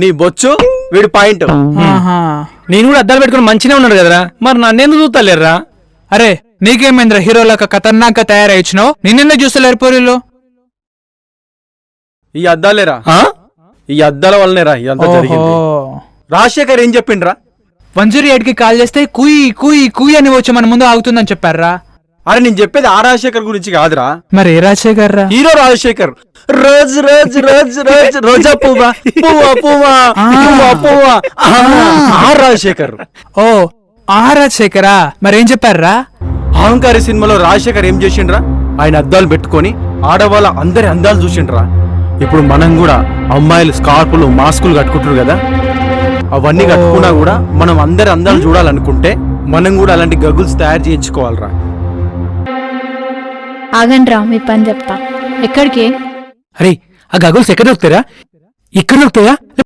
నీ బొచ్చు వీడి పాయింట్. నేను కూడా అద్దాలు పెట్టుకుని మంచిగా ఉన్నాడు కదరా, మరి నన్నేందుకు చూస్తలేరా? అరే నీకేమైందిరా హీరోలాగా ఖతర్నాక్ తయారైచ్చినావు, నిన్నెందుకు చూస్తలేరు పోరీలో? ఈ అద్దాలేరా, ఈ అద్దాల వల్లనేరా ఇదంతా జరిగింది. రాజశేఖర్ ఏం చెప్పిండ్రా? 108 కి కాల్ చేస్తే కుయ్ కుయ్ కుయ్ అని వచ్చి మన ముందు ఆగుతుందని చెప్పారా? అరే నేను చెప్పేది ఆ రాజశేఖర్ గురించి కాదురా, మరి ఏ రాజశేఖర్ రా? Hero Rajasekhar. Rose rose rose rose రోజా పువ్వా పువ్వా పువ్వా పువ్వా పువ్వా ఆ రాజశేఖర్. ఓ ఆ రాజశేఖరా, మరేం చెప్పారా? అహంకారి సినిమాలో రాజశేఖర్ ఏం చేసిండ్రా? ఆయన అద్దాలు పెట్టుకొని ఆడవాళ్ళ అందరి అందాలు చూసిండ్రా. ఇప్పుడు మనం కూడా అమ్మాయిలు స్కార్పులు మాస్కులు కట్టుకుంటారు కదా, అవన్నీ కట్టుకున్నా కూడా మనం అందరి అందాలు చూడాలనుకుంటే మనం కూడా అలాంటి గగుల్స్ తయారు చేయించుకోవాలరా. ఆగండి రా, మీ పని చెప్తా. ఎక్కడికి? అరే ఆ గగుల్స్ ఎక్కడ దొరుకుతారా? ఇక్కడ దొరుకుతాయా?